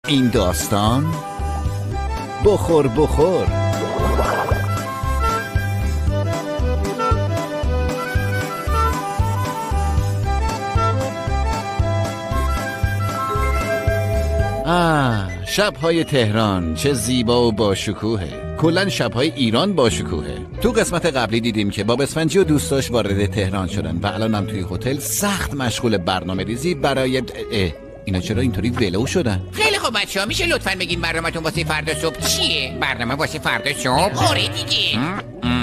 این داستان بخور بخور. شب‌های تهران چه زیبا و باشکوهه. کلاً شب‌های ایران باشکوهه. تو قسمت قبلی دیدیم که باب اسفنجی و دوستاش وارد تهران شدن و الان هم توی هتل سخت مشغول برنامه‌ریزی برای اینا چرا اینطوری ولو شدن؟ خیلی خوب بچه‌ها، میشه لطفاً بگین برنامه‌تون واسه فردا صبح چیه؟ برنامه واسه فردا صبح؟ آره دیگه.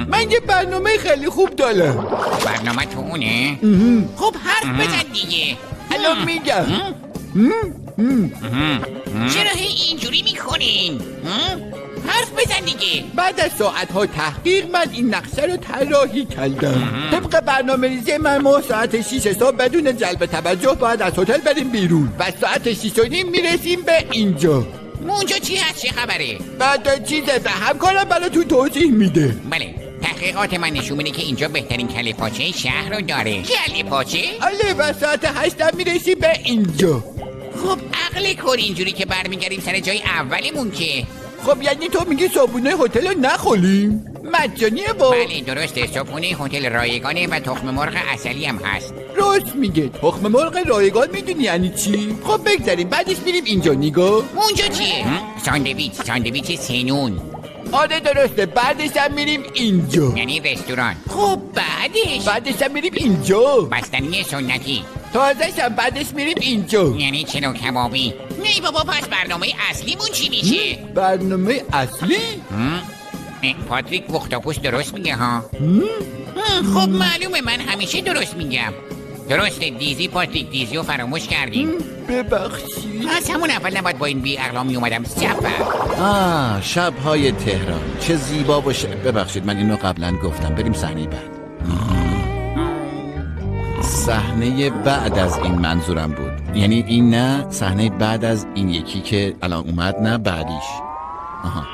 من یه برنامه خیلی خوب دارم. برنامه تو اونه؟ خب حرف بزن دیگه. الان میگم. چرا هی اینجوری میکنین؟ حرف بزن دیگه. بعد از ساعتها تحقیق من این نقشه رو طراحی کردم. طبق برنامه ریزی من ما ساعت 6 صبح بدون جلب توجه باید از هتل بریم بیرون و ساعت 6:30 میرسیم به اینجا. اونجا چی هست؟ چه خبره؟ بعد چیزه به همکارم براتون توضیح میده. بله، تحقیقات من نشون میده که اینجا بهترین کله پاچه شهر رو داره. کله پاچه؟ آله و ساعت 8 میرسیم به اینجا. خب عقل کن اینجوری که برمیگردیم سر جای اولیمون که. خب یعنی تو میگی صبحونه هتل رو نخوریم؟ مجانیه با؟ بله درسته، صبحونه هتل رایگانه و تخم مرغ عسلی هم هست. راست میگه. تخم مرغ رایگان میدونی یعنی چی؟ خب بگذاریم بعدش میریم اینجا. نگاه اونجا چیه؟ ساندویچ سنون. آره درسته. بعدش هم میریم اینجا یعنی رستوران. خب بعدش هم میریم اینجا بستنی سنتی. تازه‌ش هم بعدش میریم اینجا یعنی چلو کبابی. نه بابا، پس برنامه اصلیمون چی میشه؟ برنامه اصلی؟ پاتریک وختاپوس درست میگه ها؟ خب معلومه، من همیشه درست میگم. درسته دیزی پاتریک، دیزی رو فراموش کردیم. ببخشید. از همون اول نباید با این بی اقلا میومدم سفر. شب‌های تهران چه زیبا باشه. ببخشید من اینو قبلا گفتم. بریم صحنه بعد. صحنه بعد از این منظورم بود، یعنی این نه، صحنه بعد از این یکی که الان اومد، نه بعدیش. آها.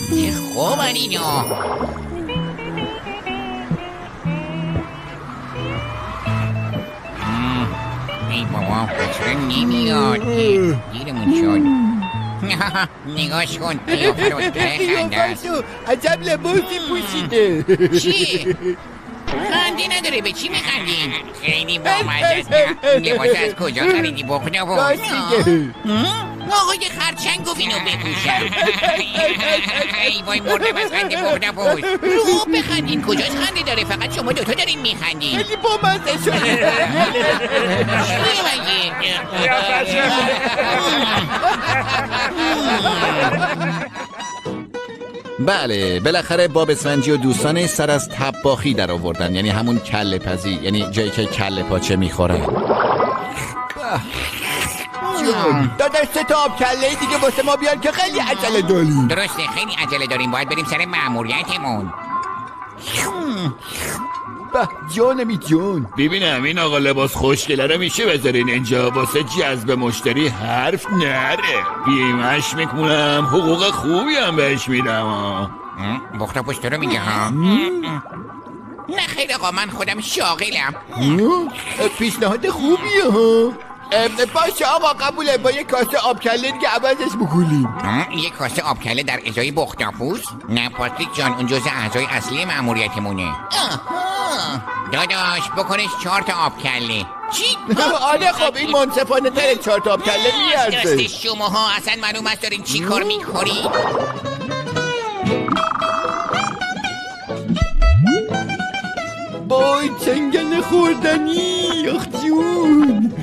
چه خوبن اینا. ای بابا چرا نمیاد؟ گیرمون شد. نگاش کن قیافه رو ته خنده است. عجب لباسی پوشیده. چی؟ خنده نداره، به چی میخندین؟ خیلی بامزه است. لباس از کجا خریدی بختاپوس؟ آقای خرچنگ گفت اینو بپوشم. ای وای مردم از خنده بختاپوس. رو بخندین، کجاش خنده داره؟ فقط شما دوتا دارین میخندین. خیلی بامزه شد. چیه مگه؟ بله بالاخره باب اسفنجی و دوستانش سر از طباخی در آوردن، یعنی همون کله پزی، یعنی جایی که کله پاچه میخورن. داداش 3 تا آب کله دیگه واسه ما بیار که خیلی عجله داریم. درسته خیلی عجله داریم، باید بریم سر مأموریتمون. جانمی جون. ببینم این آقا لباس خوشگله رو میشه بذارین اینجا واسه جذب مشتری حرف نره. بیمش میکنم، حقوق خوبی هم بهش میدم. بختاپوس تو رو میگه ها؟ نه خیلی آقا، من خودم شاغلم. پیشنهاد خوبیه ها. باشه آقا قبوله. با یک کاسه آب کله دیگه عوضش بکنیم. یک کاسه آب کله در ازای بختاپوس؟ نه پاتریک جان، اون جزء اعضای اصلی مأموریتمونه. داداش بکنش 4 تا آب کله. چی؟ آره خب این منصفانه تره. 4 تا آب کله میارزه. درسته شماها اصلا معلوم است دارین چی کار میکنی؟ بای چنگن خوردنی. آخ جون.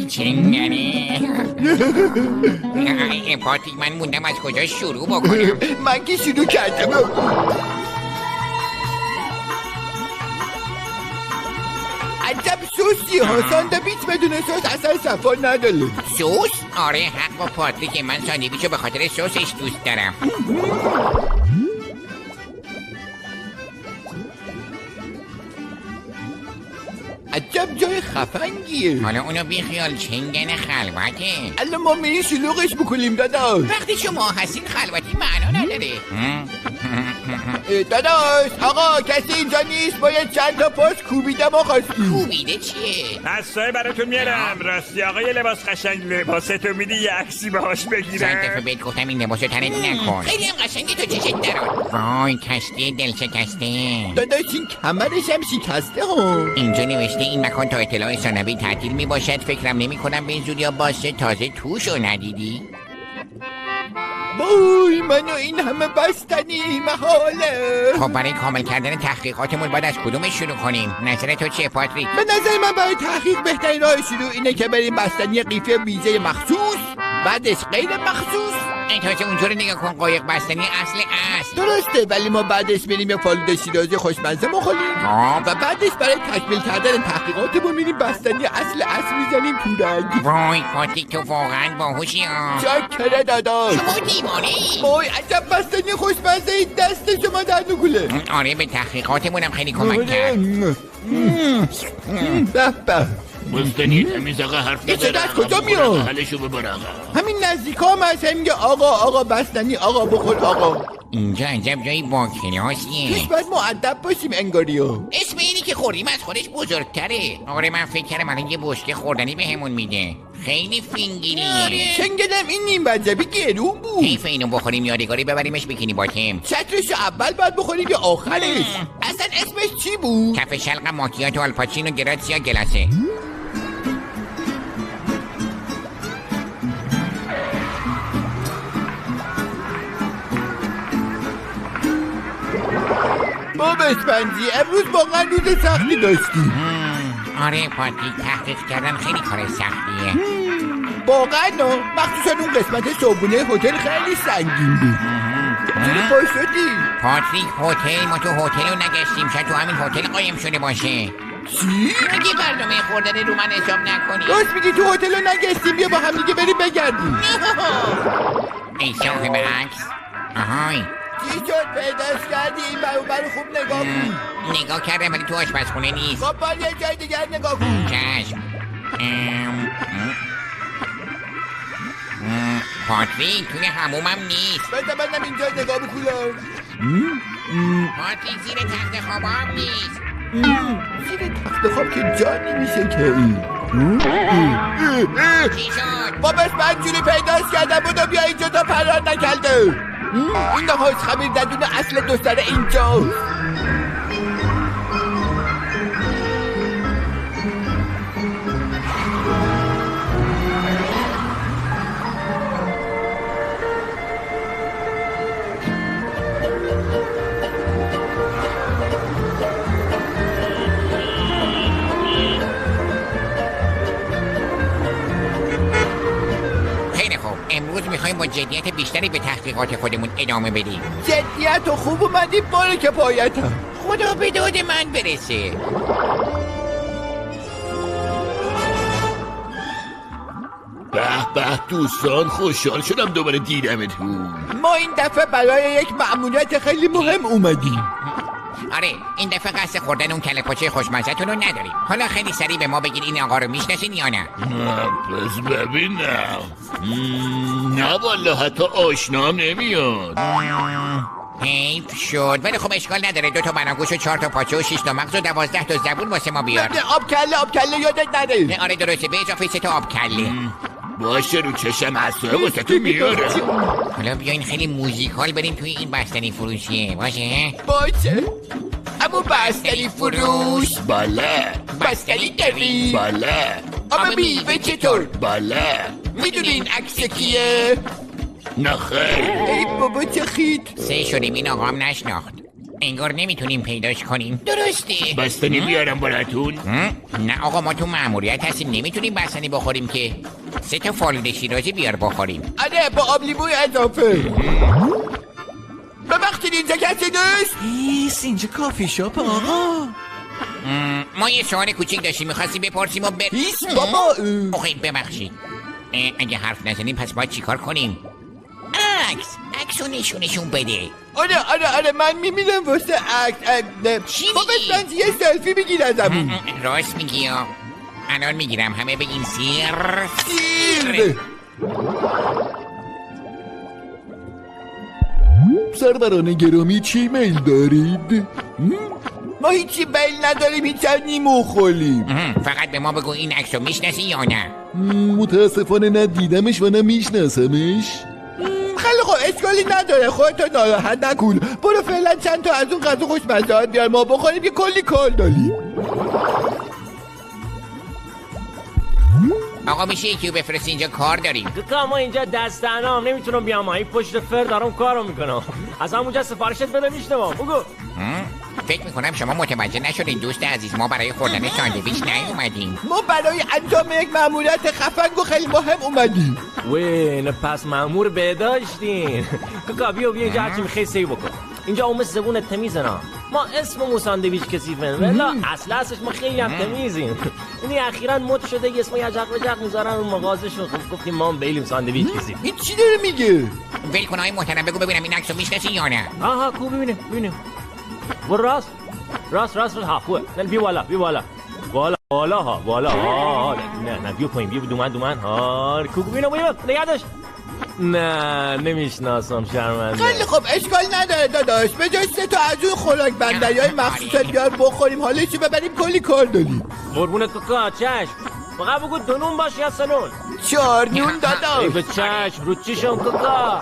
چنگنه. پاتریک من موندم از کجا شروع بکنم. من که شروع کردم. عجب سوسی ها. ساندویچ بدون سس اصلا صفا نداره. سس؟ آره حق با پاتریک، من ساندویچو به خاطر سسش دوست دارم. عجب جای خفنگیه. حالا اونو بیخیال، چنگن خلوته. الان ما میریم شلوغش بکنیم داداش. وقتی شما هستین خلوتی معنا نداره. داداش آقا کسی اینجا نیست، باید چند تا پاس کوبیده ما خواستیم. کوبیده چیه؟ عصای براتون میارم. راستی آقای لباس قشنگ، لباستو میدی یه عکسی باهاش چند دفعه بگیرم. بهت گفتم این لباسو تنت نکن. خیلی هم قشنگی تو چشت درون. وای کشتی دل شکسته. داداش این کمرش هم شکسته ها. اینجا نوشته این مکان تا اطلاع ثانوی تعطیل می باشد. فکرم نمی کنم به این زودیا باشه. تازه توشو ندیدی؟ وای منو این همه بستنی محاله. خب برای کامل کردن تحقیقاتمون باید از کدومش شروع کنیم؟ نظر تو چیه پاتریک؟ به نظر من برای تحقیق بهترین راه شروع اینه که بریم بستنی قیفی ویژه مخصوص، بعدش غیر مخصوص. تازه اونجور نگاه کن، قایق بستنی اصل. درسته، ولی ما بعدش بریم یه فالوده شیرازی خوشمزه بخوریم و بعدش برای تکمیل کردن تحقیقاتمون میریم بستنی اصل میزنیم تو رنگ. وای پاتریک تو واقعا باهوشی ها. چاکره داداش. شما دیوانه‌ای. وای عجب بستنی خوشمزه ای، دست شما در نگوله. آره به تحقیقاتمونم خیلی کمک کرد. به به. بستنی تمیز آقا حرف این صدا از کجا میاد؟ حلشو ببر آقا. همین نزدیک هم هست، میگه آقا بستنی، آقا بخور آقا. اینجا عجب جایی با کلاسیه. توش باید مؤدب باشیم انگاریو. اسم اینی که خوردیم از خودش بزرگتره. آره من فکر کردم الان یه بشکه خوردنی بهمون میده. خیلی فینگیریه. چنگلم این نیم وجبی گرون بود. حیف اینو بخوریم یادگاری ببریمش بیکینی باتم. چترشو اول باید بخوریم یا آخرش؟ اصلا اسمش چی بود؟ کف شلق ماکیاتو آلپاچینو گراتسیا گلاسه. بابا اسفندی امروز واقعا روز سختی داشتی. آره پاتریک تحقیق کردن خیلی کار سختیه. واقعا مخصوصا اون قسمت صبحونه هتل خیلی سنگین بود. چرا پاش شدی؟ پاتریک هتل، ما تو هتل رو نگشتیم. شاید تو همین هتل قایم شده باشه. چی؟ اگه برنامه خوردن رو من حساب نکنی. راست میگی تو هتل رو نگشتیم، بیا با هم دیگه بریم بگردیم. ای صاحب عکس. آهای چی شد پیداش کردی؟ این برو خوب نگاه کن. نگاه کردم ولی تو آشپزخونه نیست. خب بار یه جای دیگر نگاه کن. چشم. پاتریک توی همومم نیست. بذار بزنم اینجا نگاه بکنم. پاتریک زیر تخت خوابم نیست. زیر تخت خواب که جا نمیشه که. چی شد؟ بابا من جوری پیداش کردم بودم بیا اینجا تا فرار نکرده. این نهاز خمیر دندون اصل دوستاره اینجا. امروز میخوایم با جدیت بیشتری به تحقیقات خودمون ادامه بدیم. جدیت و خوب اومدی باره که پایتم. خدا به داد من برسه. به دوستان خوشحال شدم دوباره دیدمتون. ما این دفعه برای یک مأموریت خیلی مهم اومدیم. آره این دفعه قصد خوردن اون کله پاچه خوشمزه‌تون رو نداریم. حالا خیلی سریع به ما بگید این آقا رو میشناسین یا نه؟ پس ببینم. نه والا حتی آشنام نمیاد. حیف شد ولی خب اشکال نداره. 2 تا بناگوش و 4 تا پاچه و 6 تا مغز و 12 تا زبون واسه ما بیار. آب کله یادت نره. آره درسته به اضافه 3 تا آب کله. باشه رو چشم اصلا واسه تو میاره. حالا بیاین خیلی موزیکال بریم توی این بستنی فروشیه. باشه اما بستنی فروش. بله. بستنی دوی. بله. اما میوه چطور؟ بله. میدونین عکس کیه؟ نه خیر. ای بابا چه خیت. 3 شدیم این آقا هم نشناخت. انگار نمیتونیم پیداش کنیم. درسته. بستنی بیارم براتون؟ نه آقا ما تو مأموریت هستیم نمیتونیم بستنی بخوریم که. 3 تا فالوده شیرازی بیار بخوریم. آره با آب لیموی اضافه. ببخشید اینجا کسی نیست؟ اینجا کافی شاپ آقا. ما یه سوال کوچیک داشتیم میخواستیم بپرسیم و هیچ بابا. ببخشید اگه حرف نزنیم پس باید چیکار کنیم؟ عکس عکس رو نشونشون بده. آره من میمیرم واسه عکس. چی با میگی؟ بسپنجی یه سلفی بگیر ازمون. راست میگی یا؟ الان میگیرم، همه بگین سیر. سروران گرامی چی میل دارید؟ ما هیچی میل نداریم، هیچ نیمو خولیم. فقط به ما بگو این عکس رو میشناسی یا نه؟ متاسفانه نه دیدمش و نه میشناسمش. خیلی خوب، اشکالی نداره، خودتو ناراحت نکن. برو فعلا چند تا از اون غذا خوشمزه بیار ما بخوریم که کلی کار داریم. آقا میشه یکی بفرست اینجا کار داریم. کاکا ما اینجا دستنام نمیتونم بیام، این پشت فر دارم کارو میکنم. از همونجا سفارشت بده میشنوم. بگو. فکر میکنم شما متوجه نشدین دوست عزیز، ما برای خوردن ساندویچ نیومدیم. ما برای انجام یک مأموریت خفنگ و خیلی مهم اومدیم. وین پس مأمور بهداشتین. کاکا بیا اینجا هرچی میخوای سی بکن. اینجا اون زبون تمیزه. ما اسممون ساندویچ کثیفه ولی اصلش ما خیلی هم تمیزیم. یعنی اخیراً مد شده یه اسم یجق وجق میذارن اون مغازه‌شون. خب گفتیم ما هم بیلیم ساندویچ کثیف. این چی داره میگه؟ ول کن آقای محترم، بگو ببینم این عکسو میشناسی یا نه؟ آها کو ببینیم. برو راست ها خوبه. نه بیا بالا. بالا ها. نه بیا پایین، بیا دومن ها. کو ببینم نگردش. نه نمیشناسم، شرمنده. خیلی خوب، اشکال نداره داداش. به جای 3 تا از اون خوراک بندریای مخصوص بیار بخوریم، حالا چی ببریم، کلی کار داریم. قربونت کاکا، چشم. فقط بگو 2 نون باشه یا 3 نون. 4 نون ای داداش. به چشم، رو چیشم کاکا.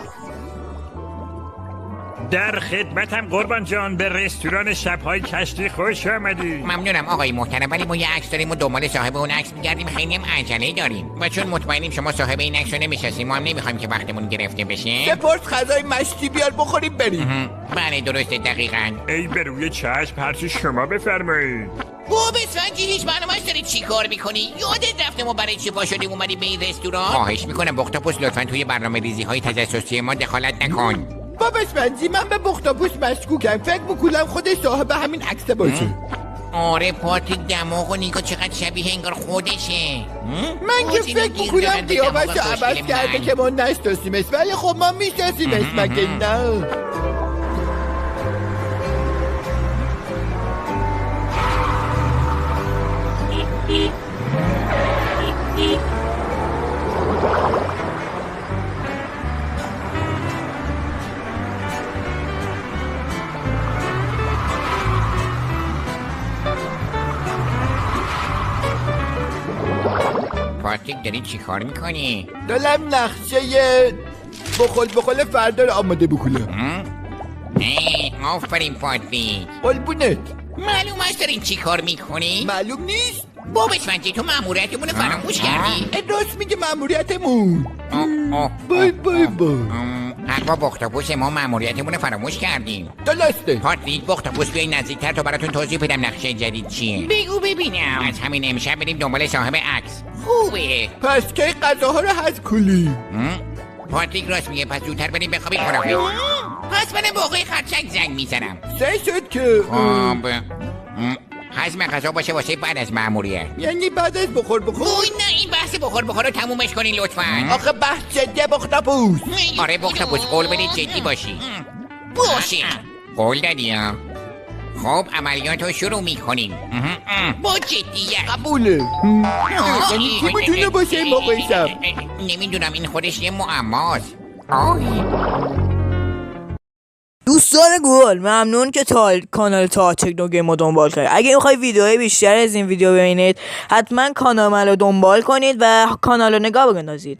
در خدمتم قربان جان، به رستوران شب‌های کشتی خوش آمدی. ممنونم آقای محترم، ولی ما یه عکس داریم و دنبال صاحب اون عکس می‌گردیم، خیلی هم عجله داریم و چون مطمئنیم شما صاحب این عکس رو نمی‌شناسیم، ما هم نمی‌خوایم که وقتمون گرفته بشه. سپورت غذای مشتی بیار بخوریم بریم. بله درسته، دقیقاً. ای به روی چشم، هرچی شما بفرمایید. خوب اسفنجی، هیچ برنامه‌اش داری چی کار می‌کنی؟ یادت رفته ما برای چی پا شدیم اومدیم به این رستوران؟ خواهش می‌کنم بختاپوس لطفاً توی برنامه‌ریزی‌های تجسسی ما دخالت نکن. با بسپنجی من به بختاپوس مشکوکم. فکر میکنم خودش صاحب همین عکس باشه. آره پاتریک، دماغ و نیگا چقدر شبیه انگار خودشه. من که فکر میکنم قیافش رو عوض کرده که ما نشناسیمش، ولی خب ما میشناسیمش مگه نه؟ پاتریک داری چی کار میکنی؟ دلم نقشه بخل فردا رو آماده بکنم. آفرین پاتریک، قلبونت. معلوم است دارین چی کار میکنی؟ معلوم نیست؟ بابا اسفنجی تو ماموریتمون فراموش کردی؟ راست میگه مأموریتمون. بای. حق با بختاپوس، ما ماموریتمون فراموش کردیم. درسته. پاتریک بختاپوس بیاین نزدیکتر تا براتون توضیح بدم نقشه جدید چیه. بگو ببینم. از همین امشب بریم دنبال صاحب عکس. خوبه. پس کی غذاها رو حذف کنی؟ پاتریک راست میگه، پس زودتر بریم بخوابیم. خرافی پس من با آقای خرچنگ زنگ میزنم. سه شد که حزم غذا باشه واسه بعد از ماموریت. یعنی بعد از بخور وای نه، این بحث بخور رو تمومش کنین لطفاً. آخه بحث جدیه بختاپوس. آره بختاپوس، قول بدید جدی باشی. باشه قول دادی ها. خب عملیات رو شروع میکنیم با جدیت. قبوله. یعنی کی میتونه باشه این موقع شب؟ نمیدونم، این خودش یه معماست. دوستان گل، ممنون که کانال تا تکنو ما دنبال کنید. اگه میخوای ویدیوهای بیشتر از این ویدیو ببینید، حتما کانال رو دنبال کنید و کانال رو نگاه بندازید.